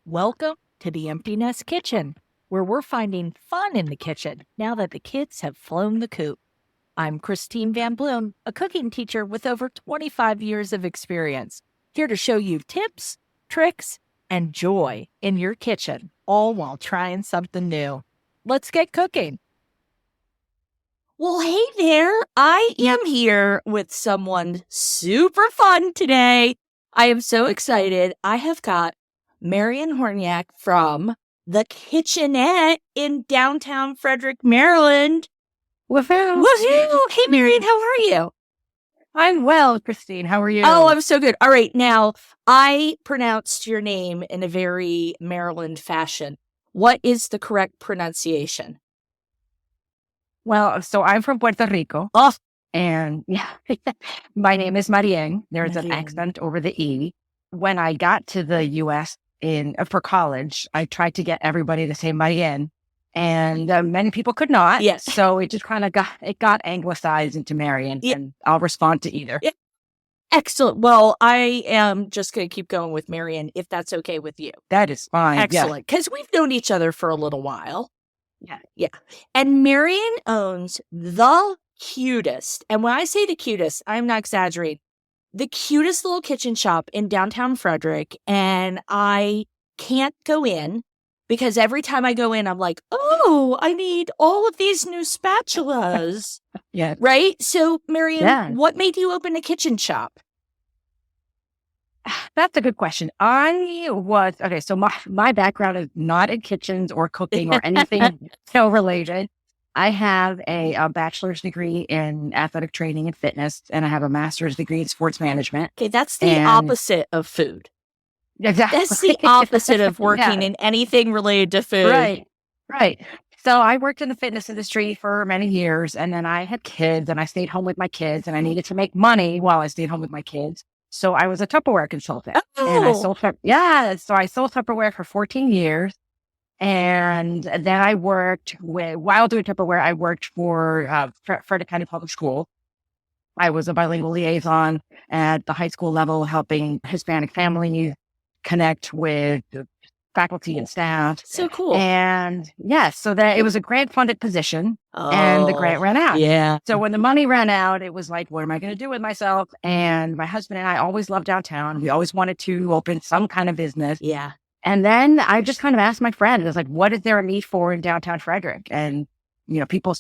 Welcome to the Empty Nest Kitchen, where we're finding fun in the kitchen now that the kids have flown the coop. I'm Christine Van Bloem, a cooking teacher with over 25 years of experience, here to show you tips, tricks, and joy in your kitchen, all while trying something new. Let's get cooking. Well, hey there. I am here with someone super fun today. I am so excited. I have got Marien Hornyak from the Kitchenette in downtown Frederick, Maryland. Woohoo! Woohoo! Hey, Marien, how are you? I'm well, Christine. How are you? Oh, I'm so good. All right. Now, I pronounced your name in a very Maryland fashion. What is the correct pronunciation? Well, so I'm from Puerto Rico. Oh, And yeah, my name is Marien. There's an Marien. accent over the E. When I got to the U.S. For college, I tried to get everybody to say Marien, and many people could not. Yes. So it just kind of got anglicized into Marien, Yeah. and I'll respond to either. Yeah. Excellent. Well, I am just going to keep going with Marien, if that's okay with you. That is fine. Excellent. Because we've known each other for a little while. Yeah. Yeah. And Marien owns the cutest, and when I say the cutest, I'm not exaggerating, the cutest little kitchen shop in downtown Frederick. And I can't go in because every time I go in, I'm like, oh, I need all of these new spatulas. Yeah. Right? So, Marien, Yeah. what made you open a kitchen shop? That's a good question. So my background is not in kitchens or cooking or anything so related. I have a bachelor's degree in athletic training and fitness, and I have a master's degree in sports management. Okay, that's the And- opposite of food. Exactly. That's the opposite of working Yeah. in anything related to food. Right. So I worked in the fitness industry for many years, and then I had kids, and I stayed home with my kids, and I needed to make money while I stayed home with my kids. So I was a Tupperware consultant. And I Oh, sold so I sold Tupperware for 14 years. And then while doing Tupperware, I worked for Frederick County Public School. I was a bilingual liaison at the high school level, helping Hispanic families connect with the faculty and staff. so cool. And yes, so that it was a grant funded position, and the grant ran out. Yeah. So when the money ran out, it was like, what am I going to do with myself? And my husband and I always loved downtown. We always wanted to open some kind of business. Yeah. And then I just kind of asked my friend, I was like, what is there a need for in downtown Frederick? And, people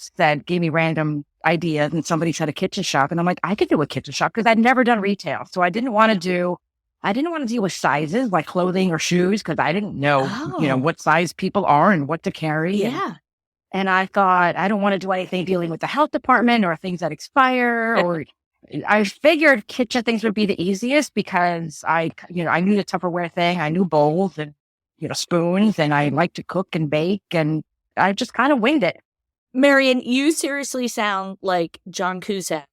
gave me random ideas, and somebody said a kitchen shop. And I'm like, I could do a kitchen shop because I'd never done retail. So I didn't want to deal with sizes like clothing or shoes because I didn't know, Oh. what size people are and what to carry. Yeah. And I thought, I don't want to do anything dealing with the health department or things that expire. Or I figured kitchen things would be the easiest because I knew the Tupperware thing. I knew bowls and, spoons, and I like to cook and bake, and I just kind of winged it. Marien, you seriously sound like John Cusack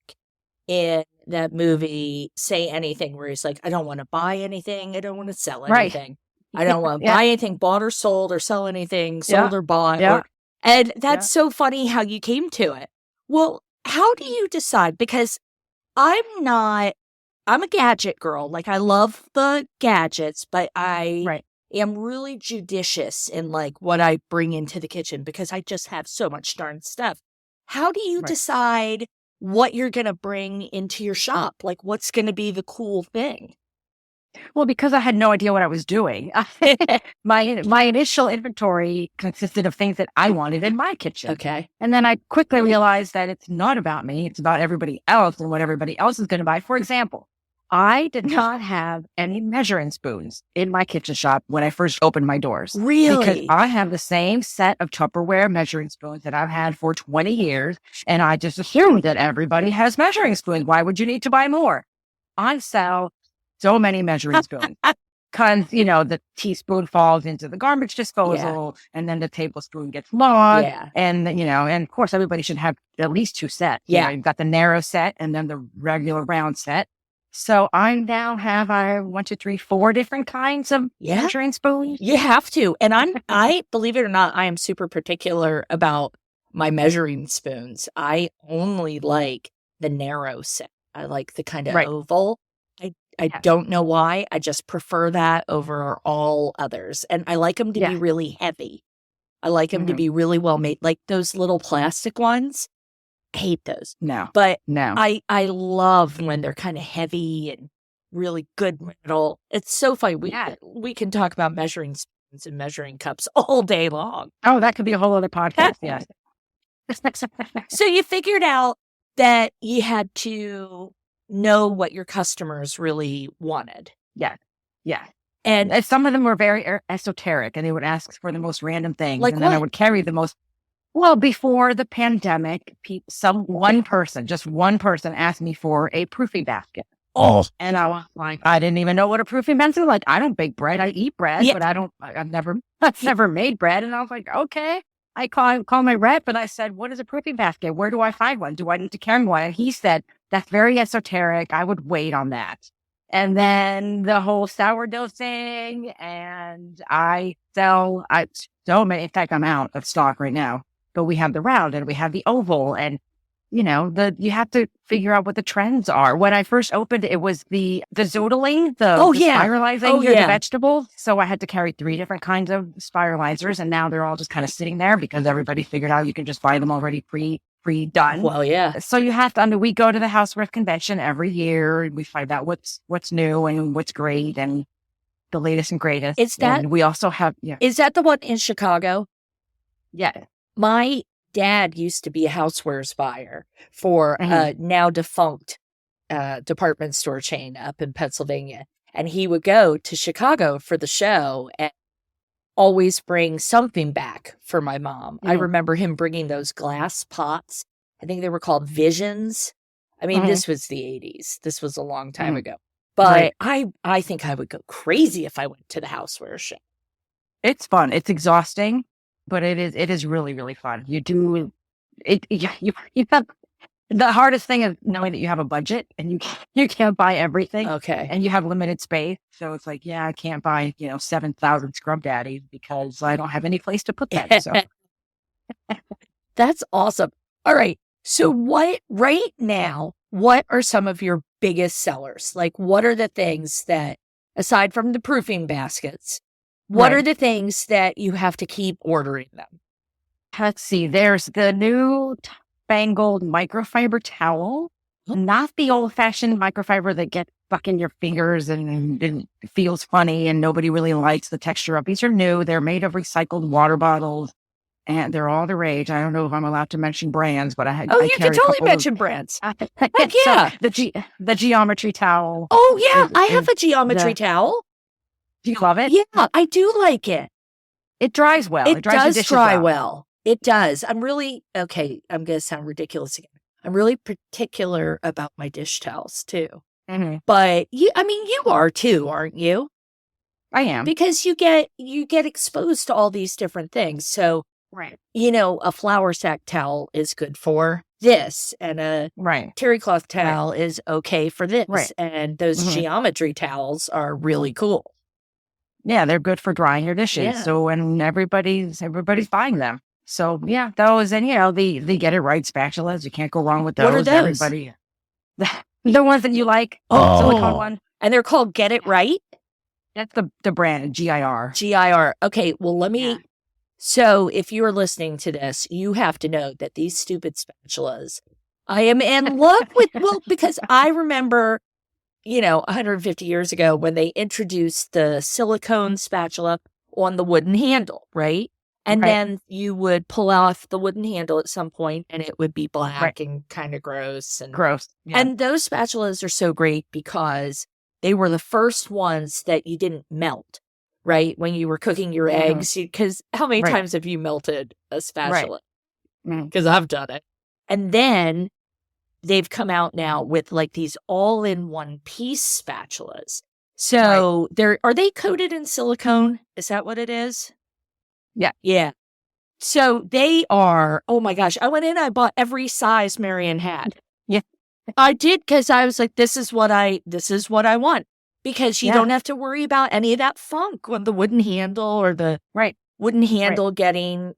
in that movie, Say Anything, where he's like, I don't want to buy anything. I don't want to sell Right. anything. I don't want to Yeah. buy anything, bought or sold, or sell anything, sold Yeah. or bought. Yeah. And that's so funny how you came to it. Well, how do you decide? Because I'm a gadget girl. Like, I love the gadgets, but I Right. am really judicious in like what I bring into the kitchen because I just have so much darn stuff. How do you Right. decide what you're going to bring into your shop? Like, what's going to be the cool thing? Well, because I had no idea what I was doing. My initial inventory consisted of things that I wanted in my kitchen. Okay. And then I quickly realized that it's not about me. It's about everybody else and what everybody else is going to buy. For example, I did not have any measuring spoons in my kitchen shop when I first opened my doors. Because Really? I have the same set of Tupperware measuring spoons that I've had for 20 years. And I just assumed that everybody has measuring spoons. Why would you need to buy more? I sell so many measuring spoons. Because, the teaspoon falls into the garbage disposal, and then the tablespoon gets lost. Yeah. And, and of course, everybody should have at least two sets. Yeah. You've got the narrow set and then the regular round set. So I now have 4 different kinds of Yeah. measuring spoons. You have to. And I believe it or not, I am super particular about my measuring spoons. I only like the narrow set. I like the kind of Right. oval. I don't know why. I just prefer that over all others. And I like them to be really heavy. I like them to be really well made. Like those little plastic ones, I hate those. No. But No. I love when they're kind of heavy and really good metal. It's so funny. We can talk about measuring spoons and measuring cups all day long. Oh, that could be a whole other podcast. Yeah. So you figured out that you had to know what your customers really wanted. Yeah. Yeah. And some of them were very esoteric, and they would ask for the most random things. Like and then I what? would carry the most. Well, before the pandemic, one person asked me for a proofing basket. Oh. And I was like, I didn't even know what a proofing basket was. Like, I don't bake bread. I eat bread, but I've never made bread. And I was like, okay. I call my rep and I said, what is a proofing basket? Where do I find one? Do I need to carry one? And he said, that's very esoteric. I would wait on that. And then the whole sourdough thing, and I sell so many. In fact, I'm out of stock right now. But we have the round and we have the oval, and you have to figure out what the trends are. When I first opened, it was the zoodling, the spiralizing the vegetables. So I had to carry 3 different kinds of spiralizers, and now they're all just kind of sitting there because everybody figured out you can just buy them already pre-done. Well, yeah. So you have to. We go to the housework convention every year, and we find out what's new and what's great and the latest and greatest. And we also have. Yeah. Is that the one in Chicago? Yeah. My dad used to be a housewares buyer for a now defunct department store chain up in Pennsylvania. And he would go to Chicago for the show and always bring something back for my mom. I remember him bringing those glass pots. I think they were called Visions. I mean, this was the 80s. This was a long time ago. But I think I would go crazy if I went to the housewares show. It's fun. It's exhausting. But it is really, really fun. You do it. You have the hardest thing is knowing that you have a budget and you can't buy everything. Okay. And you have limited space. So it's like, I can't buy, 7,000 Scrub Daddies because I don't have any place to put that. So that's awesome. All right. So right now, what are some of your biggest sellers? Like, what are the things that, aside from the proofing baskets, what are the things that you have to keep ordering them? Let's see. There's the new spangled microfiber towel, not the old-fashioned microfiber that gets stuck in your fingers and feels funny and nobody really likes the texture of. These are new. They're made of recycled water bottles, and they're all the rage. I don't know if I'm allowed to mention brands, but I you can totally mention brands. Heck yeah. So the geometry towel. Oh, yeah. I have a geometry towel. Do you love it? Yeah, I do like it. It dries well. It does dry well. It does. I'm really, okay, I'm going to sound ridiculous again. I'm really particular about my dish towels too. But you are too, aren't you? I am. Because you get exposed to all these different things. So, a flour sack towel is good for this, and a terry cloth towel is okay for this. And those geometry towels are really cool. Yeah, they're good for drying your dishes. Yeah. So, and everybody's buying them. So, yeah, those, and the Get It Right spatulas, you can't go wrong with those. What are those? Everybody, the ones that you like. Silicone one. And they're called Get It Right? That's the brand, GIR. GIR. Okay, well, let me. Yeah. So, if you're listening to this, you have to know that these stupid spatulas, I am in love with. Well, because I remember, 150 years ago when they introduced the silicone spatula on the wooden handle, right? And then you would pull off the wooden handle at some point and it would be black and kind of gross. Yeah. And those spatulas are so great because they were the first ones that you didn't melt, right? When you were cooking your eggs, because how many times have you melted a spatula? Because I've done it. And then they've come out now with like these all-in-one piece spatulas. So are they coated in silicone? Is that what it is? Yeah. Yeah. So they are, oh my gosh, I went in, I bought every size Marien had. Yeah. I did because I was like, this is what I want. Because you don't have to worry about any of that funk on the wooden handle or the wooden handle getting,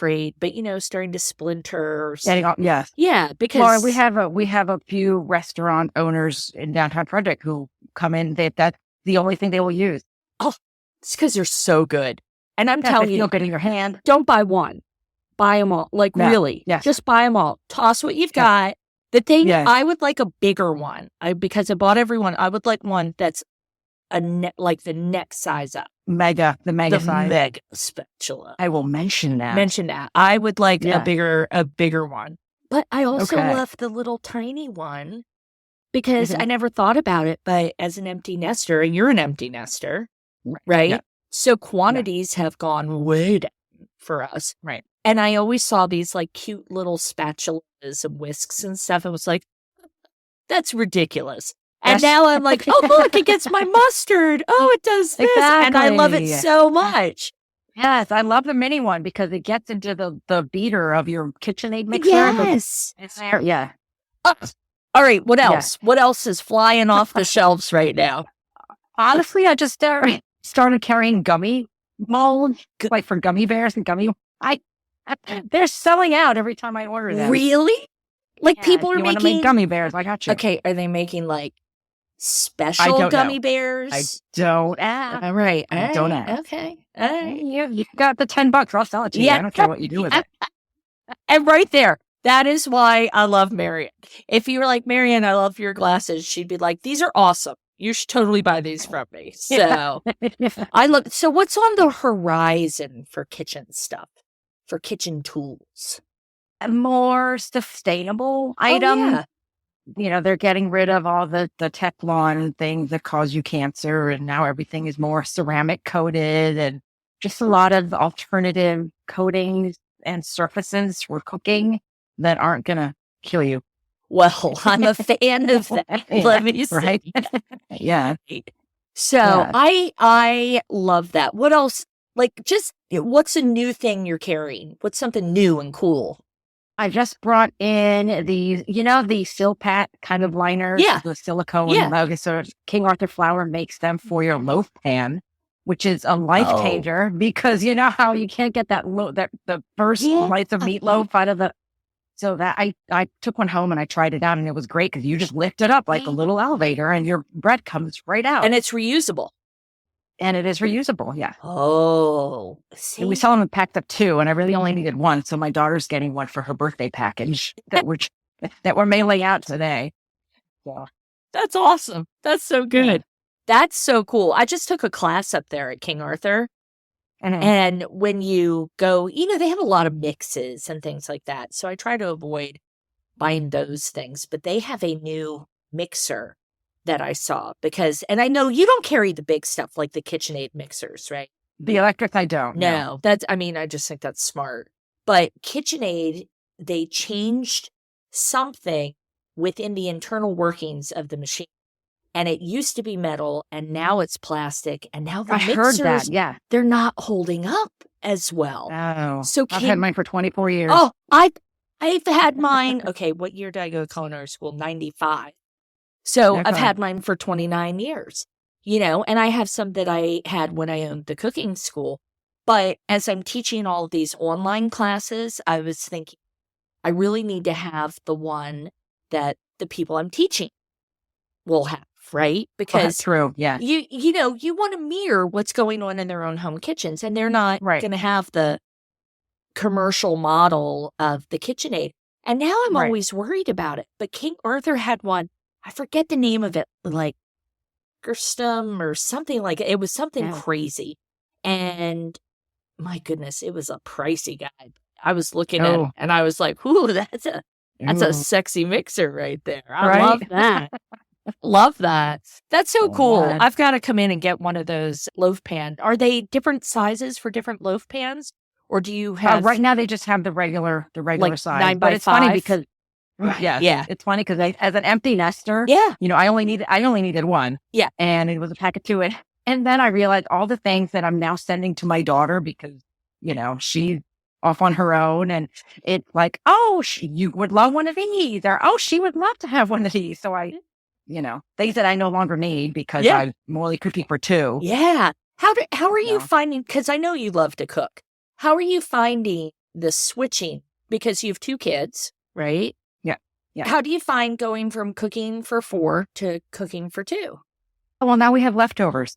frayed, but starting to splinter. Yes. Yeah, because Laura, we have a few restaurant owners in downtown Frederick who come in. That's the only thing they will use. Oh, it's because they're so good. And I'm telling you, feel good in your hand. Don't buy one. Buy them all. Like, really. Yes. Just buy them all. Toss what you've got. The thing, I would like a bigger one. Because I bought everyone, I would like one that's like the next size up. The mega size. Mega spatula. I will mention that. I would like a bigger one. But I also love the little tiny one because I never thought about it. But as an empty nester, and you're an empty nester, right? Yeah. So quantities have gone way down for us. Right. And I always saw these like cute little spatulas and whisks and stuff. I was like, that's ridiculous. And now I'm like, oh, look, it gets my mustard. Oh, it does this. Exactly. And I love it so much. Yes, I love the mini one because it gets into the beater of your KitchenAid mixer. Yes. It's there. Yeah. All right. What else? Yeah. What else is flying off the shelves right now? Honestly, I just started carrying gummy molds, like for gummy bears and gummy. They're selling out every time I order them. Really? Like people are making... to make gummy bears. I got you. Okay. Are they making like special gummy bears? I don't ask. All right. I don't ask. Okay. All right. You got the $10. I'll sell it to you. I don't care what you do with it. And right there, that is why I love Marien. If you were like, Marien, I love your glasses, she'd be like, these are awesome. You should totally buy these from me. So So what's on the horizon for kitchen stuff, for kitchen tools? A more sustainable item. Yeah. They're getting rid of all the Teflon things that cause you cancer. And now everything is more ceramic coated and just a lot of alternative coatings and surfaces for cooking that aren't going to kill you. Well, I'm a fan of that. Let me say. Right? Yeah. So I love that. What else? Like, just what's a new thing you're carrying? What's something new and cool? I just brought in these, the Silpat kind of liners. Yeah. The silicone. Yeah. So King Arthur Flour makes them for your loaf pan, which is a life changer because you know how you can't get the first slice of meatloaf out of the. So that I took one home and I tried it out and it was great because you just lift it up like a little elevator and your bread comes right out. And it's reusable. And it is reusable, yeah. Oh. And we sell them packed up too, and I really only needed one. So my daughter's getting one for her birthday package that we're mailing out today. So. That's awesome. That's so good. Yeah. That's so cool. I just took a class up there at King Arthur. And when you go, they have a lot of mixes and things like that. So I try to avoid buying those things. But they have a new mixer that I saw and I know you don't carry the big stuff like the KitchenAid mixers, right? The electric, I don't. No. I just think that's smart. But KitchenAid, they changed something within the internal workings of the machine. And it used to be metal, and now it's plastic, and now the mixers, heard that, yeah. They're not holding up as well. Oh, so I've had mine for 24 years. Oh, I've had mine. Okay, what year did I go to culinary school? 95. So I've had mine for 29 years, and I have some that I had when I owned the cooking school. But as I'm teaching all of these online classes, I was thinking, I really need to have the one that the people I'm teaching will have. Right? Because true, yeah. You want to mirror what's going on in their own home kitchens, and they're not going to have the commercial model of the KitchenAid. And now I'm always worried about it. But King Arthur had one, I forget the name of it, like Gerstum or something like it. It was something crazy. And my goodness, it was a pricey guy. I was looking at it and I was like, ooh, that's a sexy mixer right there. I love that. Love that. That's so cool. I've got to come in and get one of those loaf pans. Are they different sizes for different loaf pans? Or do you have... right now, they just have the regular like size. 9 by 5? It's funny because... Yeah. It's funny because as an empty nester, I only needed one. Yeah. And it was a pack of 2. And then I realized all the things that I'm now sending to my daughter because, she's off on her own. And it's like, you would love one of these. Or, she would love to have one of these. So things that I no longer need because I'm only cooking for 2. Yeah. How are you finding, because I know you love to cook. How are you finding the switching because you have 2 kids, right? Yeah. Yeah. How do you find going from cooking for 4 to cooking for 2? Well, now we have leftovers.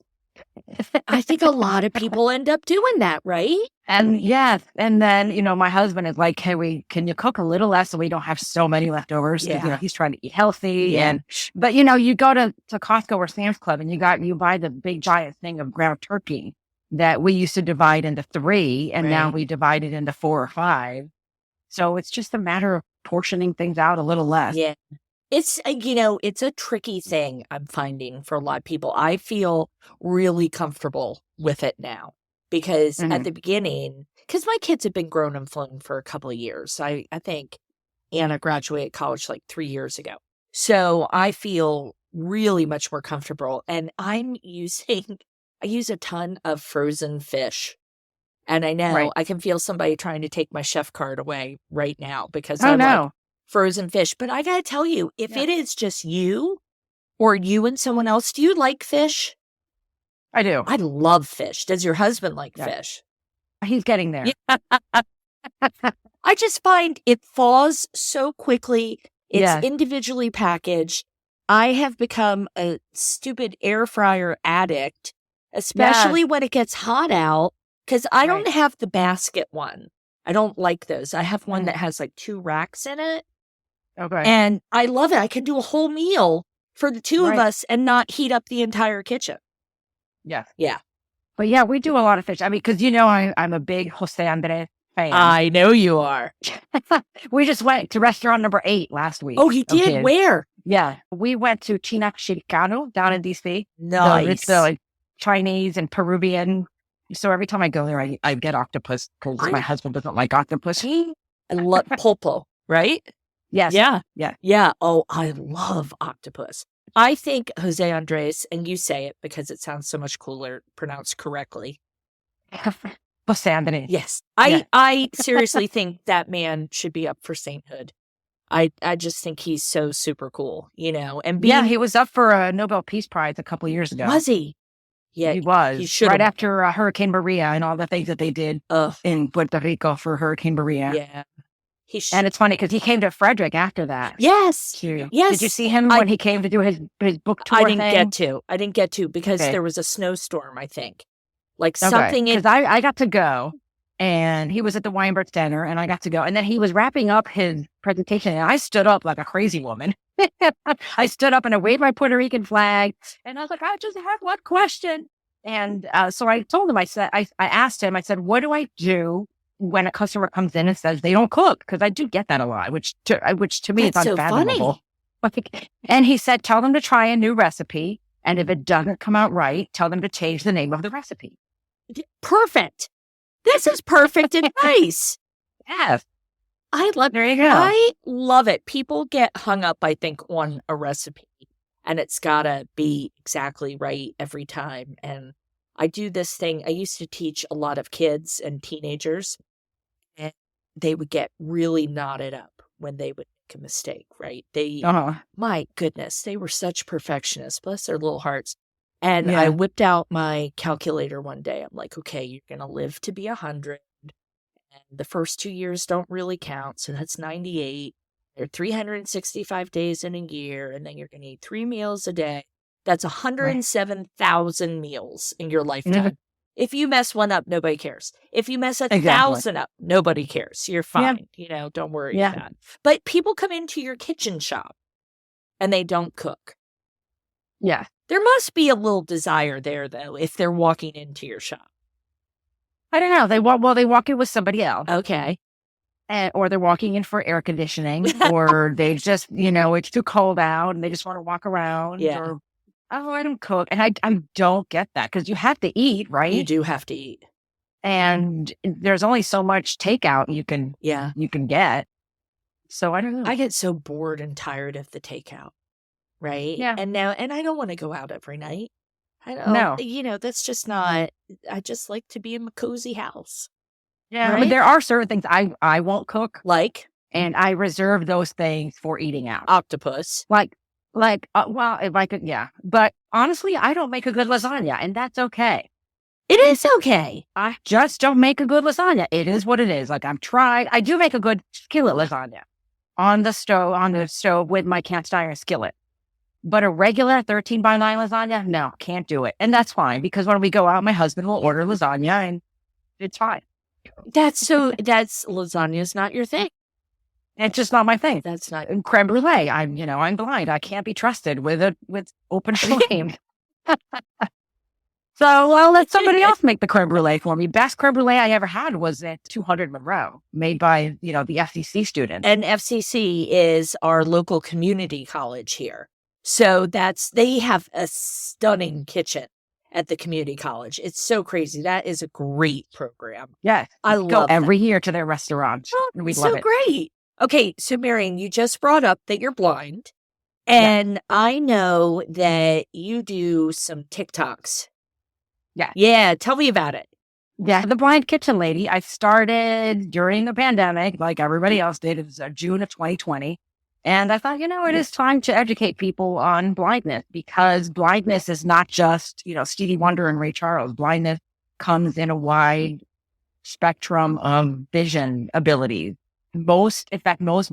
I think a lot of people end up doing that, right? And yes, and then, my husband is like, hey, can you cook a little less so we don't have so many leftovers? 'Cause, Yeah. he's trying to eat healthy. Yeah. But you go to Costco or Sam's Club and you buy the big giant thing of ground turkey that we used to divide into 3 and now Right. we divide it into 4 or 5. So it's just a matter of portioning things out a little less. Yeah. It's, it's a tricky thing I'm finding for a lot of people. I feel really comfortable with it now because at the beginning, because my kids have been grown and flown for a couple of years. I think Anna graduated college like 3 years ago. So I feel really much more comfortable. And I use a ton of frozen fish. And I know I can feel somebody trying to take my chef card away right now because I like frozen fish. But I got to tell you, if it is just you or you and someone else, do you like fish? I do. I love fish. Does your husband like fish? He's getting there. I just find it thaws so quickly. It's individually packaged. I have become a stupid air fryer addict, especially when it gets hot out, because I don't have the basket one. I don't like those. I have one that has like 2 racks in it. Okay. And I love it. I can do a whole meal for the 2 of us and not heat up the entire kitchen. Yeah. Yeah. But yeah, we do a lot of fish. I mean, because I'm a big Jose Andres fan. I know you are. We just went to restaurant number 8 last week. Oh, you did? Where? Yeah. We went to China Chiricano down in DC. Nice. It's like Chinese and Peruvian. So every time I go there, I get octopus because my husband doesn't like octopus. I love pulpo, right? Yes. Yeah. Yeah. Yeah. Oh, I love octopus. I think Jose Andres, and you say it because it sounds so much cooler, pronounced correctly. Jose Andres. Yes. I seriously think that man should be up for sainthood. I just think he's so super cool, and he was up for a Nobel Peace Prize a couple of years ago. Was he? Yeah, he was. He should right after Hurricane Maria and all the things that they did in Puerto Rico for Hurricane Maria. Yeah. And it's funny because he came to Frederick after that. Yes. Yes. Did you see him when he came to do his book tour? I didn't get to because there was a snowstorm, I think. Like something. Because I got to go and he was at the Weinberg Center and I got to go. And then he was wrapping up his presentation and I stood up like a crazy woman. I stood up and I waved my Puerto Rican flag and I was like, I just have one question. And so I told him, I asked him, I said, what do I do when a customer comes in and says they don't cook? Because I do get that a lot, which to me is unfathomable. So funny. And he said, tell them to try a new recipe. And if it doesn't come out right, tell them to change the name of the recipe. Perfect. This is perfect advice. Yes. There you go. I love it. People get hung up, I think, on a recipe and it's gotta be exactly right every time. And I do this thing. I used to teach a lot of kids and teenagers and they would get really knotted up when they would make a mistake, right? My goodness, they were such perfectionists, bless their little hearts. And I whipped out my calculator one day. I'm like, okay, you're going to live to be 100. And the first 2 years don't really count. So that's 98. There are 365 days in a year. And then you're going to eat 3 meals a day. That's 107,000 meals in your lifetime. If you mess one up, nobody cares. If you mess 1,000 up, nobody cares. You're fine. Don't worry about that. But people come into your kitchen shop and they don't cook. Yeah. There must be a little desire there, though, if they're walking into your shop. I don't know. They walk in with somebody else. Okay. Or they're walking in for air conditioning, or they just, it's too cold out and they just want to walk around. Yeah. Or, I don't cook. And I don't get that because you have to eat, right? You do have to eat. And there's only so much takeout you can get. So I don't know. I get so bored and tired of the takeout. Right. Yeah. And I don't want to go out every night. I don't know. That's just not, I just like to be in my cozy house. Yeah. Right? But there are certain things I won't cook. Like? And I reserve those things for eating out. Octopus. If I could, yeah. But honestly, I don't make a good lasagna and that's okay. It is okay. I just don't make a good lasagna. It is what it is. Like I'm trying. I do make a good skillet lasagna on the stove with my cast iron skillet. But a regular 13 by 9 lasagna, no, can't do it. And that's fine because when we go out, my husband will order lasagna and it's fine. That's lasagna is not your thing. It's just not my thing. That's not. And creme brulee. I'm blind. I can't be trusted with open flame. So I'll let somebody else make the creme brulee for me. Best creme brulee I ever had was at 200 Monroe, made by, the FCC students. And FCC is our local community college here. So they have a stunning kitchen at the community college. It's so crazy. That is a great program. Yes. I go love every year to their restaurant. Oh, we so love it. Great. Okay. So Marien, you just brought up that you're blind. And I know that you do some TikToks. Yeah. Yeah. Tell me about it. Yeah. The Blind Kitchen Lady. I started during the pandemic, like everybody else did. It was June of 2020. And I thought, it is time to educate people on blindness because blindness is not just, Stevie Wonder and Ray Charles. Blindness comes in a wide spectrum of vision abilities. Most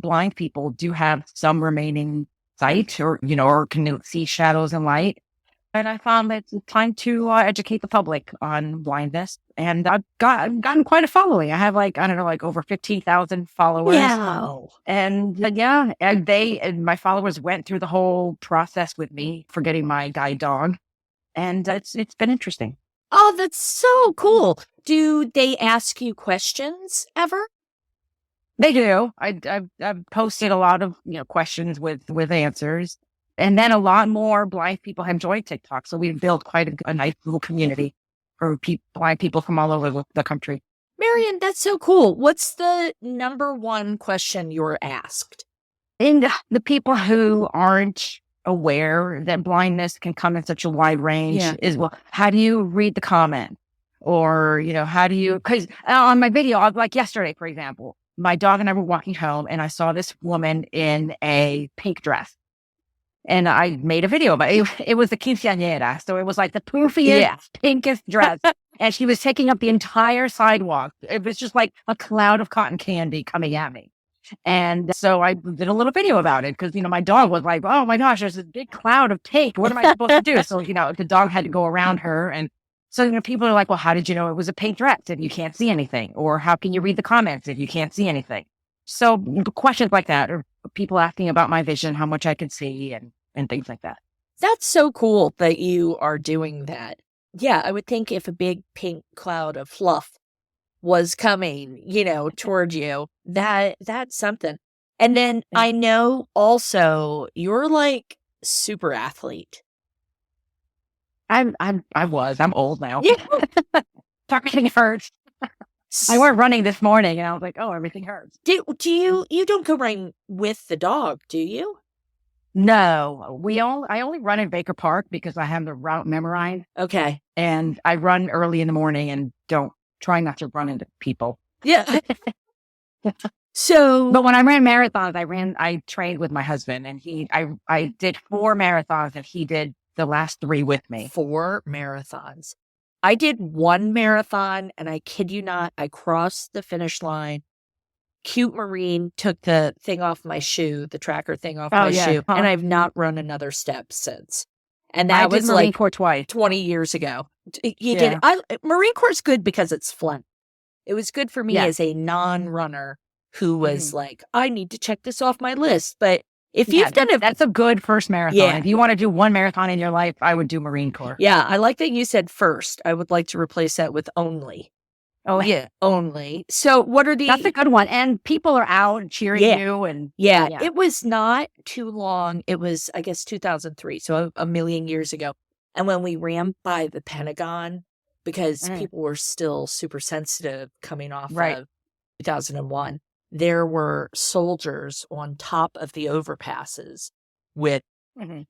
blind people do have some remaining sight or can see shadows and light. And I found that it's time to educate the public on blindness. And I've gotten quite a following. I have over 15,000 followers. Wow. And and my followers went through the whole process with me for getting my guide dog. And it's been interesting. Oh, that's so cool. Do they ask you questions ever? They do. I've posted a lot of questions with answers. And then a lot more blind people have joined TikTok. So we've built quite a nice little community for blind people from all over the country. Marien, that's so cool. What's the number one question you're asked? And the people who aren't aware that blindness can come in such a wide range is, well, how do you read the comment? Or, how do you, because on my video, like yesterday, for example, my dog and I were walking home and I saw this woman in a pink dress. And I made a video about it. It was the quinceañera. So it was like the poofiest, pinkest dress. And she was taking up the entire sidewalk. It was just like a cloud of cotton candy coming at me. And so I did a little video about it because, my dog was like, oh my gosh, there's this big cloud of tape. What am I supposed to do? So, the dog had to go around her. And so, people are like, well, how did you know it was a pink dress if you can't see anything? Or how can you read the comments if you can't see anything? So questions like that, or people asking about my vision, how much I can see and things like that. That's so cool that you are doing that. Yeah, I would think if a big pink cloud of fluff was coming, toward you, that's something. And then I know also you're like super athlete. I'm old now. Yeah. Everything hurts. I went running this morning and I was like, oh, everything hurts. Do you don't go running with the dog, do you? No, I only run in Baker Park because I have the route memorized. Okay. And I run early in the morning and try not to run into people. Yeah. So, but when I ran marathons, I trained with my husband and I did 4 marathons and he did the last 3 with me. 4 marathons. I did 1 marathon and I kid you not, I crossed the finish line. Cute Marien took the thing off my shoe, the tracker thing off my shoe, and I've not run another step since. And that was Marine Corps twice. 20 years ago. You did. Marine Corps is good because it's fun. It was good for me as a non-runner who was like, I need to check this off my list. But if you've done that's a good first marathon. Yeah. If you want to do 1 marathon in your life, I would do Marine Corps. Yeah, I like that you said first. I would like to replace that with only. Oh, yeah. Only. So what are the... That's a good one. And people are out cheering you. And yeah, it was not too long. It was, I guess, 2003. So a million years ago. And when we ran by the Pentagon, because people were still super sensitive coming off of 2001, there were soldiers on top of the overpasses with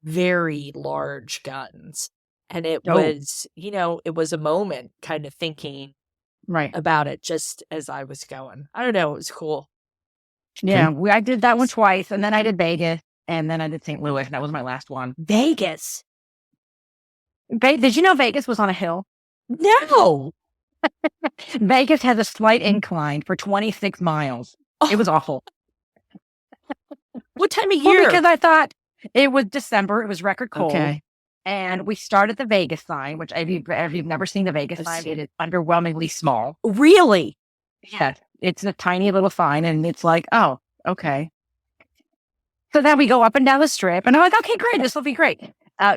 very large guns. And it was, it was a moment kind of thinking about it just as I was going. I don't know. It was cool. Yeah. I did that one twice. And then I did Vegas. And then I did St. Louis. And that was my last one. Vegas. Did you know Vegas was on a hill? No. Vegas has a slight incline for 26 miles. It was awful. What time of Well, year? because I thought it was December. It was record cold. Okay. And we started the Vegas sign, which if you've never seen the Vegas sign, it is underwhelmingly small. Really? Yeah. It's a tiny little sign. And it's like, oh, okay. So then we go up and down the strip. And I'm like, okay, great. This will be great.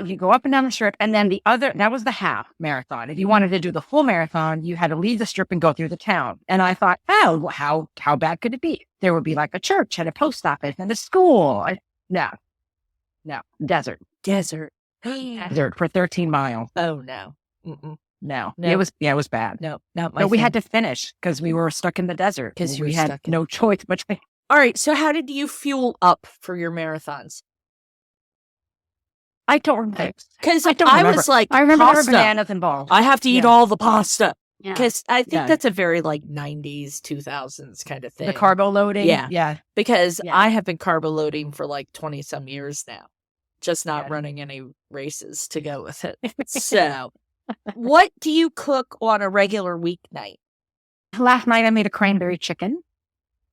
You go up and down the strip. And then that was the half marathon. If you wanted to do the full marathon, you had to leave the strip and go through the town. And I thought, oh, how bad could it be? There would be like a church and a post office and a school. No, desert for 13 miles. Oh, no. Mm-mm. No, No. it was bad. No, not my But we thing. had to finish because we were stuck in the desert. 'Cause you we were had stuck in- no choice but to. All right. So how did you fuel up for your marathons? I don't remember. Because I don't I remember. was like, I remember there were pasta. bananas involved. I have to eat Yeah. all the pasta. Yeah. Because I think Yeah. that's a very like 90s, 2000s kind of thing. The carbo loading. Yeah. Yeah. Because Yeah. I have been carbo loading for like 20 some years now, just not Yeah. running any races to go with it. So, what do you cook on a regular weeknight? Last night I made a cranberry chicken,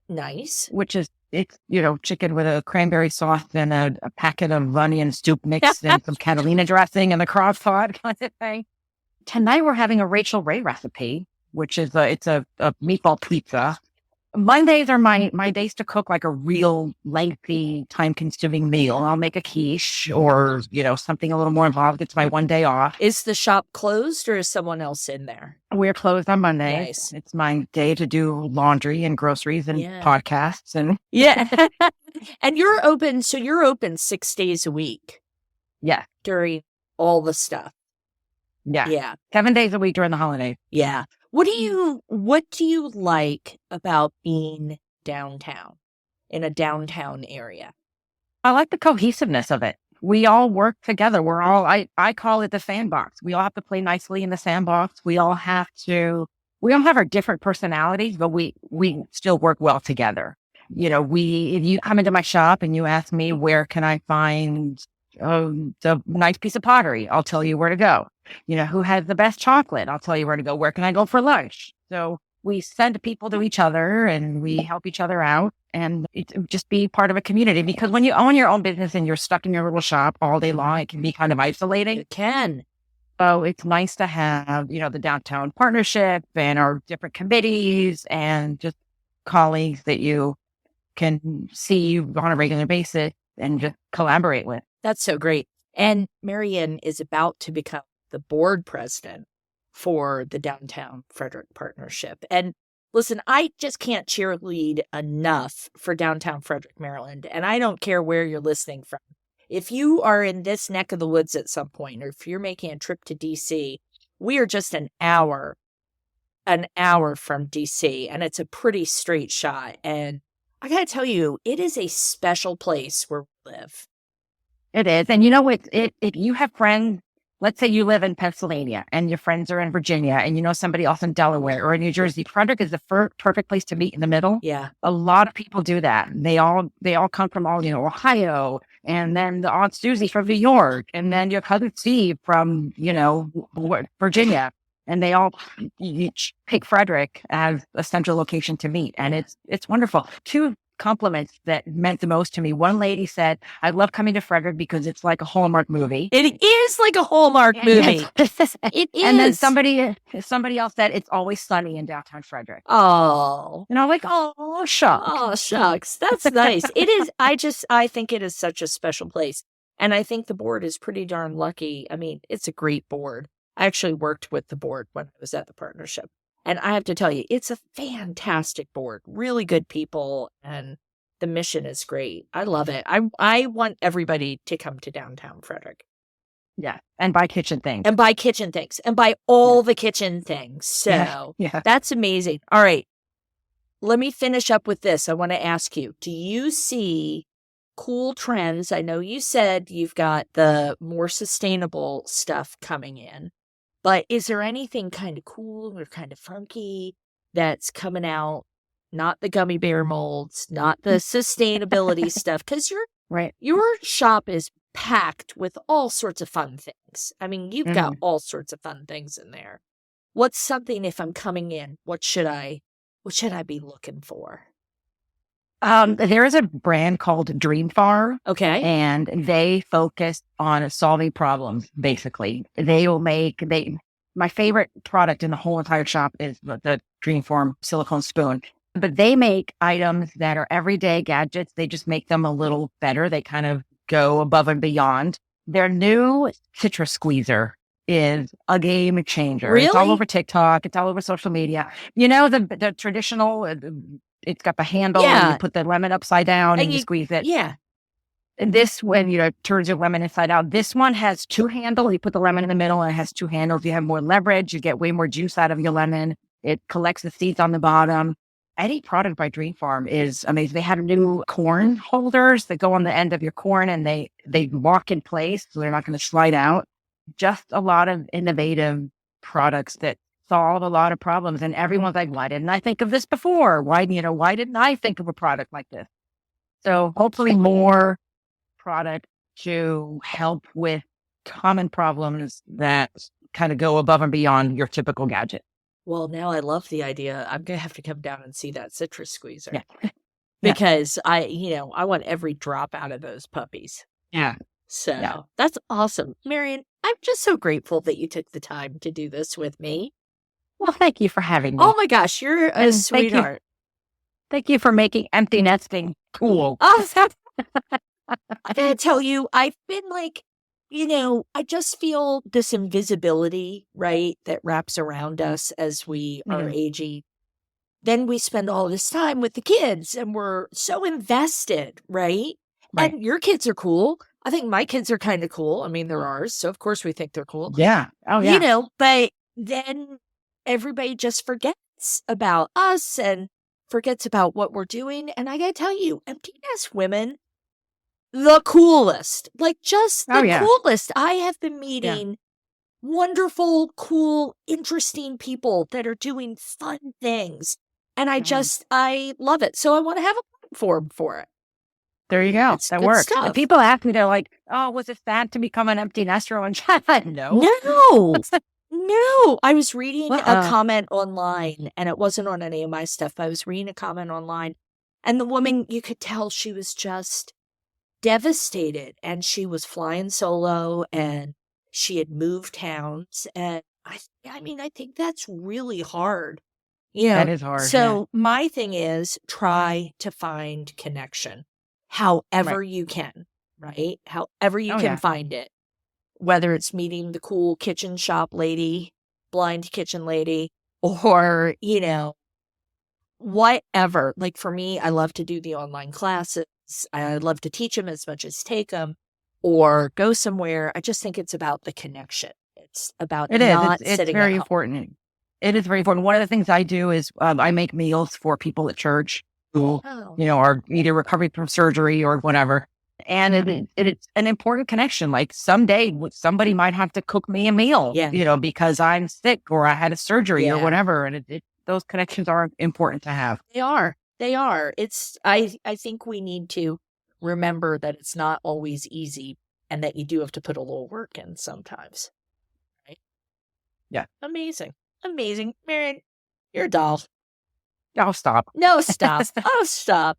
Nice. which is it's chicken with a cranberry sauce and a packet of onion soup mix and some Catalina dressing and a cross pot kind of thing. Tonight we're having a Rachel Ray recipe, which is it's a meatball pizza. Mondays are my days to cook like a real lengthy, time-consuming meal. I'll make a quiche or something a little more involved. It's my one day off. Is the shop closed or is someone else in there? We're closed on Mondays. Nice. It's my day to do laundry and groceries and Yeah. podcasts and Yeah. And you're open 6 days a week yeah, during all the stuff. yeah, Yeah. 7 days a week during the holidays. Yeah. What do you like about being downtown, in a downtown area? I like the cohesiveness of it. We all work together. We're all, I call it the sandbox. We all have to play nicely in the sandbox. We all have our different personalities, but we still work well together. If you come into my shop and you ask me, where can I find the nice piece of pottery? I'll tell you where to go. Who has the best chocolate? I'll tell you where to go. Where can I go for lunch? So we send people to each other and we help each other out and just be part of a community, because when you own your own business and you're stuck in your little shop all day long, it can be kind of isolating. It can. So it's nice to have, the downtown partnership and our different committees and just colleagues that you can see on a regular basis and just collaborate with. That's so great. And Marien is about to become the board president for the Downtown Frederick Partnership. And listen, I just can't cheerlead enough for Downtown Frederick, Maryland. And I don't care where you're listening from. If you are in this neck of the woods at some point, or if you're making a trip to DC, we are just an hour from DC, and it's a pretty straight shot. And I got to tell you, it is a special place where we live. It is. And if you have friends, let's say you live in Pennsylvania and your friends are in Virginia and somebody else in Delaware or in New Jersey, Frederick is the perfect place to meet in the middle. Yeah. A lot of people do that. They all come from Ohio, and then the Aunt Susie from New York, and then your cousin Steve from, Virginia. And they all each pick Frederick as a central location to meet. And it's wonderful. Two compliments that meant the most to me. One lady said, I love coming to Frederick because it's like a Hallmark movie. It is like a Hallmark movie. It is. And then somebody else said, it's always sunny in downtown Frederick. Oh. And I'm like, oh, shucks. Oh, shucks. That's nice. It is. I think it is such a special place. And I think the board is pretty darn lucky. I mean, it's a great board. I actually worked with the board when I was at the partnership. And I have to tell you, it's a fantastic board, really good people, and the mission is great. I love it. I want everybody to come to downtown Frederick. Yeah. And buy kitchen things. And buy kitchen things. And buy all the kitchen things. So yeah. That's amazing. All right. Let me finish up with this. I want to ask you, do you see cool trends? I know you said you've got the more sustainable stuff coming in. But is there anything kind of cool or kind of funky that's coming out? Not the gummy bear molds, not the sustainability stuff, because your shop is packed with all sorts of fun things. I mean, you've got all sorts of fun things in there. what's something if I'm coming in, what should I be looking for? There is a brand called Dream Farm. Okay. And they focus on solving problems, basically. My favorite product in the whole entire shop is the Dream Farm silicone spoon. But they make items that are everyday gadgets. They just make them a little better. They kind of go above and beyond. Their new citrus squeezer is a game changer. Really? It's all over TikTok. It's all over social media. You know, the traditional, it's got the handle and you put the lemon upside down and you squeeze it. Yeah. And this one, turns your lemon inside out. This one has two handles. You put the lemon in the middle and it has two handles. You have more leverage. You get way more juice out of your lemon. It collects the seeds on the bottom. Any product by Dream Farm is amazing. They have new corn holders that go on the end of your corn and they lock in place so they're not going to slide out. Just a lot of innovative products that solve a lot of problems. And everyone's like, why didn't I think of this before? Why didn't I think of a product like this? So hopefully more product to help with common problems that kind of go above and beyond your typical gadget. Well, now I love the idea. I'm going to have to come down and see that citrus squeezer. Yeah. Because I want every drop out of those puppies. Yeah. So that's awesome. Marien, I'm just so grateful that you took the time to do this with me. Well, thank you for having me. Oh my gosh, you're a sweetheart. Thank you for making empty nesting cool. Oh, I gotta tell you, I've been like, I just feel this invisibility, right, that wraps around us as we are aging. Then we spend all this time with the kids and we're so invested, right? And your kids are cool. I think my kids are kind of cool. I mean, they're ours. So, of course, we think they're cool. Yeah. Oh, yeah. But then everybody just forgets about us and forgets about what we're doing. And I got to tell you, empty nest women, the coolest, like just the coolest. I have been meeting wonderful, cool, interesting people that are doing fun things. And I love it. So I want to have a platform for it. There you go. That's that good works. stuff. And people ask me, they're like, oh, was it sad to become an empty nester? And no. No. I was reading a comment online, and it wasn't on any of my stuff. I was reading a comment online, and the woman, you could tell she was just devastated, and she was flying solo, and she had moved towns. And I think that's really hard. That is hard. So my thing is try to find connection. However you can, right? However you can find it. Whether it's meeting the cool kitchen shop lady, blind kitchen lady, or, whatever. Like for me, I love to do the online classes. I love to teach them as much as take them or go somewhere. I just think it's about the connection. It's about it's very important. It is very important. One of the things I do is I make meals for people at church who, are either recovering from surgery or whatever. And it's an important connection. Like someday somebody might have to cook me a meal, because I'm sick or I had a surgery or whatever. And those connections are important to have. They are. I think we need to remember that it's not always easy and that you do have to put a little work in sometimes. Right? Yeah. Amazing. Marien, you're a doll. Oh, stop. No, stop. Oh, stop.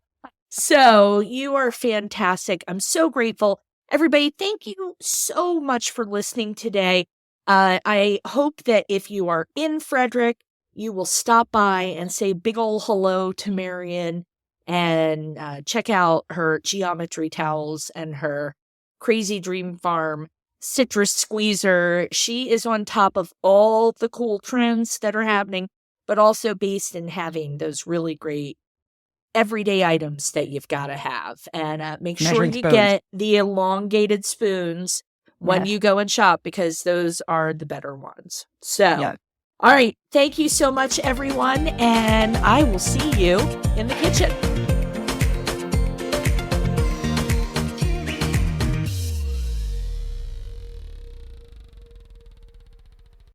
So you are fantastic. I'm so grateful. Everybody, thank you so much for listening today. I hope that if you are in Frederick, you will stop by and say big ol' hello to Marien and check out her geometry towels and her crazy Dream Farm citrus squeezer. She is on top of all the cool trends that are happening, but also based in having those really great everyday items that you've got to have. And make sure you get the elongated spoons when you go and shop, because those are the better ones. So, all right. Thank you so much, everyone. And I will see you in the kitchen.